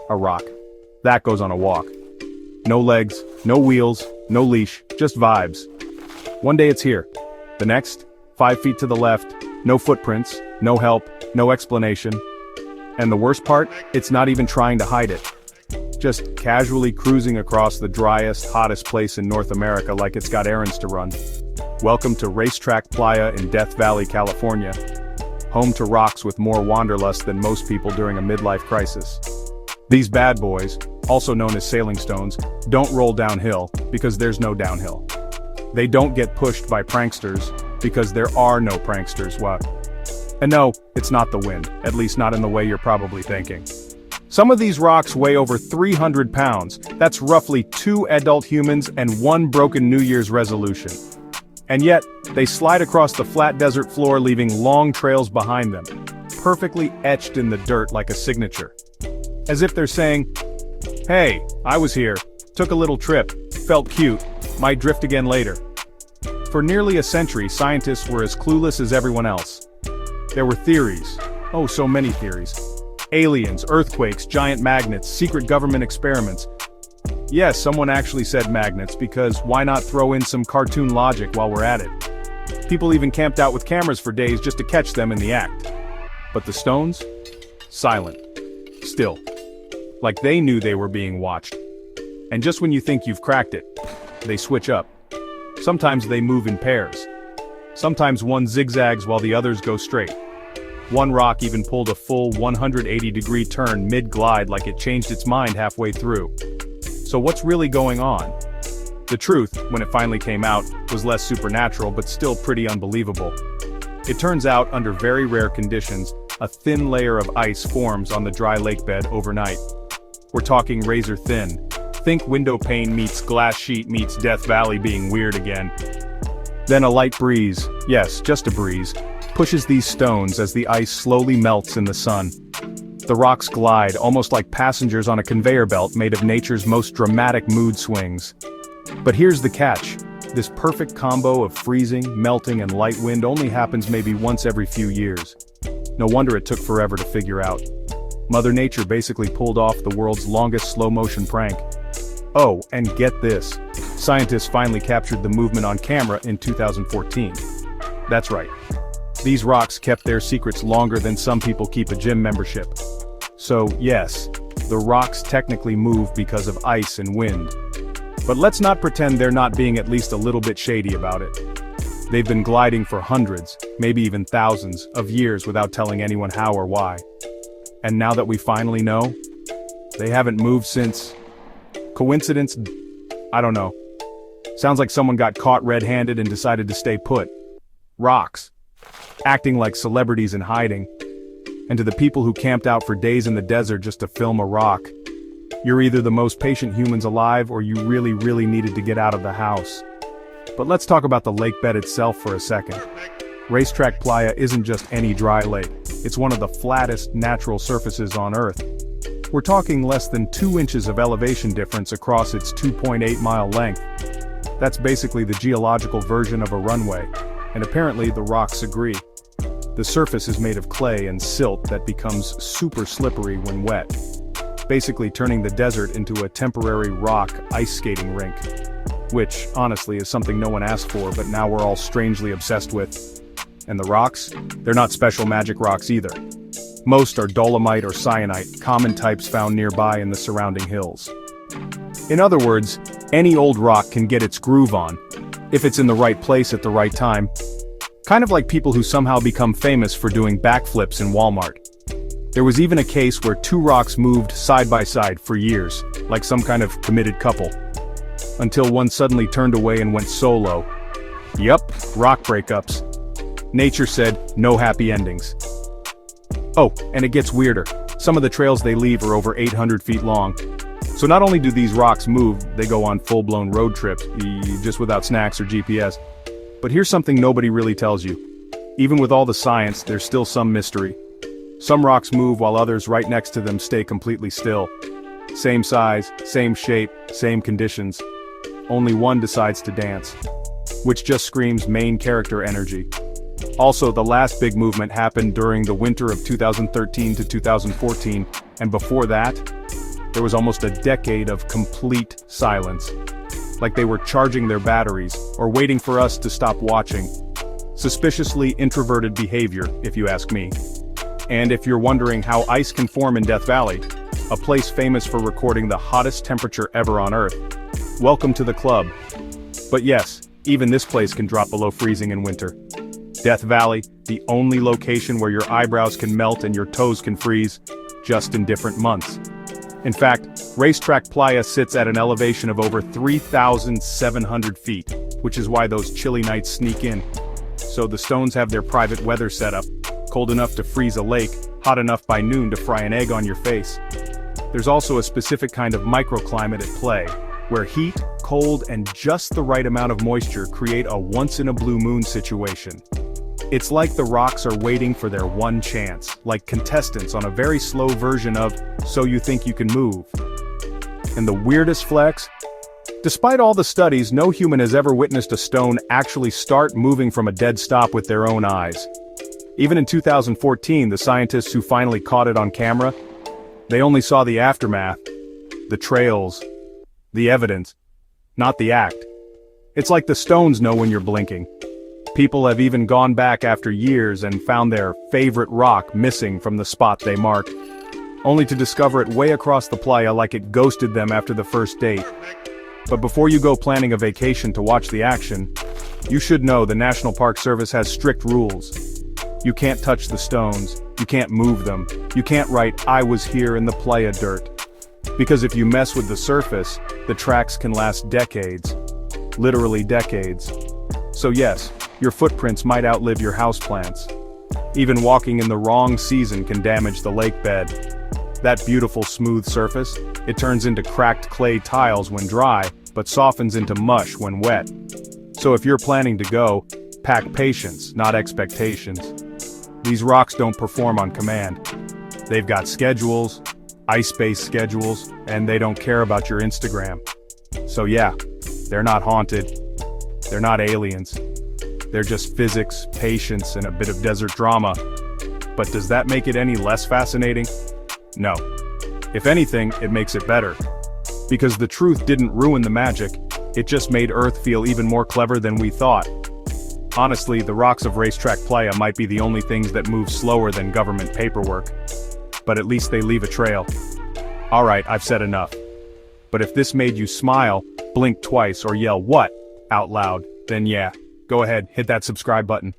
A rock. That goes on a walk. No legs, no wheels, no leash, just vibes. One day it's here. The next, 5 feet to the left, no footprints, no help, no explanation. And the worst part, it's not even trying to hide it. Just casually cruising across the driest, hottest place in North America like it's got errands to run. Welcome to Racetrack Playa in Death Valley, California. Home to rocks with more wanderlust than most people during a midlife crisis. These bad boys, also known as sailing stones, don't roll downhill because there's no downhill. They don't get pushed by pranksters because there are no pranksters, what? And no, it's not the wind, at least not in the way you're probably thinking. Some of these rocks weigh over 300 pounds, that's roughly 2 adult humans and 1 broken New Year's resolution. And yet, they slide across the flat desert floor leaving long trails behind them, perfectly etched in the dirt like a signature. As if they're saying, hey, I was here, took a little trip, felt cute, might drift again later. For nearly a century, scientists were as clueless as everyone else. There were theories, oh so many theories. Aliens, earthquakes, giant magnets, secret government experiments. Yes, someone actually said magnets because why not throw in some cartoon logic while we're at it? People even camped out with cameras for days just to catch them in the act. But the stones? Silent. Still. Like they knew they were being watched. And just when you think you've cracked it, they switch up. Sometimes they move in pairs. Sometimes one zigzags while the others go straight. One rock even pulled a full 180-degree turn mid-glide like it changed its mind halfway through. So what's really going on? The truth, when it finally came out, was less supernatural but still pretty unbelievable. It turns out, under very rare conditions, a thin layer of ice forms on the dry lake bed overnight. We're talking razor thin. Think window pane meets glass sheet meets Death Valley being weird again. Then a light breeze, yes, just a breeze, pushes these stones as the ice slowly melts in the sun. The rocks glide, almost like passengers on a conveyor belt made of nature's most dramatic mood swings. But here's the catch. This perfect combo of freezing, melting, and light wind only happens maybe once every few years. No wonder it took forever to figure out. Mother Nature basically pulled off the world's longest slow-motion prank. Oh, and get this. Scientists finally captured the movement on camera in 2014. That's right. These rocks kept their secrets longer than some people keep a gym membership. So, yes, the rocks technically move because of ice and wind. But let's not pretend they're not being at least a little bit shady about it. They've been gliding for hundreds, maybe even thousands, of years without telling anyone how or why. And now that we finally know, they haven't moved since... Coincidence? I don't know. Sounds like someone got caught red-handed and decided to stay put. Rocks. Acting like celebrities in hiding. And to the people who camped out for days in the desert just to film a rock, you're either the most patient humans alive or you really needed to get out of the house. But let's talk about the lake bed itself for a second. Racetrack Playa isn't just any dry lake, it's one of the flattest natural surfaces on Earth. We're talking less than 2 inches of elevation difference across its 2.8-mile length. That's basically the geological version of a runway, and apparently the rocks agree. The surface is made of clay and silt that becomes super slippery when wet, basically turning the desert into a temporary rock ice skating rink. Which, honestly, is something no one asked for, but now we're all strangely obsessed with. And the rocks? They're not special magic rocks either. Most are dolomite or syenite, common types found nearby in the surrounding hills. In other words, any old rock can get its groove on, if it's in the right place at the right time. Kind of like people who somehow become famous for doing backflips in Walmart. There was even a case where 2 rocks moved side by side for years, like some kind of committed couple. Until one suddenly turned away and went solo. Yup, rock breakups. Nature said, no happy endings. Oh, and it gets weirder. Some of the trails they leave are over 800 feet long. So not only do these rocks move, they go on full-blown road trips, just without snacks or GPS. But here's something nobody really tells you. Even with all the science, there's still some mystery. Some rocks move while others right next to them stay completely still. Same size, same shape, same conditions. Only one decides to dance. Which just screams main character energy. Also, the last big movement happened during the winter of 2013 to 2014, and before that, there was almost a decade of complete silence. Like they were charging their batteries, or waiting for us to stop watching. Suspiciously introverted behavior, if you ask me. And if you're wondering how ice can form in Death Valley, a place famous for recording the hottest temperature ever on Earth, welcome to the club. But yes, even this place can drop below freezing in winter. Death Valley, the only location where your eyebrows can melt and your toes can freeze, just in different months. In fact, Racetrack Playa sits at an elevation of over 3,700 feet, which is why those chilly nights sneak in. So the stones have their private weather setup, cold enough to freeze a lake, hot enough by noon to fry an egg on your face. There's also a specific kind of microclimate at play, where heat, cold, and just the right amount of moisture create a once-in-a-blue-moon situation. It's like the rocks are waiting for their one chance, like contestants on a very slow version of So You Think You Can Move. And the weirdest flex? Despite all the studies, no human has ever witnessed a stone actually start moving from a dead stop with their own eyes. Even in 2014, the scientists who finally caught it on camera, they only saw the aftermath, the trails, the evidence, not the act. It's like the stones know when you're blinking. People have even gone back after years and found their favorite rock missing from the spot they marked, only to discover it way across the playa like it ghosted them after the first date. But before you go planning a vacation to watch the action, you should know the National Park Service has strict rules. You can't touch the stones, you can't move them, you can't write "I was here in the playa dirt." Because if you mess with the surface, the tracks can last decades. Literally decades. So yes, your footprints might outlive your houseplants. Even walking in the wrong season can damage the lake bed. That beautiful smooth surface, it turns into cracked clay tiles when dry, but softens into mush when wet. So if you're planning to go, pack patience, not expectations. These rocks don't perform on command. They've got schedules, ice-based schedules, and they don't care about your Instagram. So yeah, they're not haunted. They're not aliens. They're just physics, patience, and a bit of desert drama. But does that make it any less fascinating? No. If anything, it makes it better. Because the truth didn't ruin the magic, it just made Earth feel even more clever than we thought. Honestly, the rocks of Racetrack Playa might be the only things that move slower than government paperwork. But at least they leave a trail. Alright, I've said enough. But if this made you smile, blink twice, or yell "what" out loud, then yeah, go ahead, hit that subscribe button.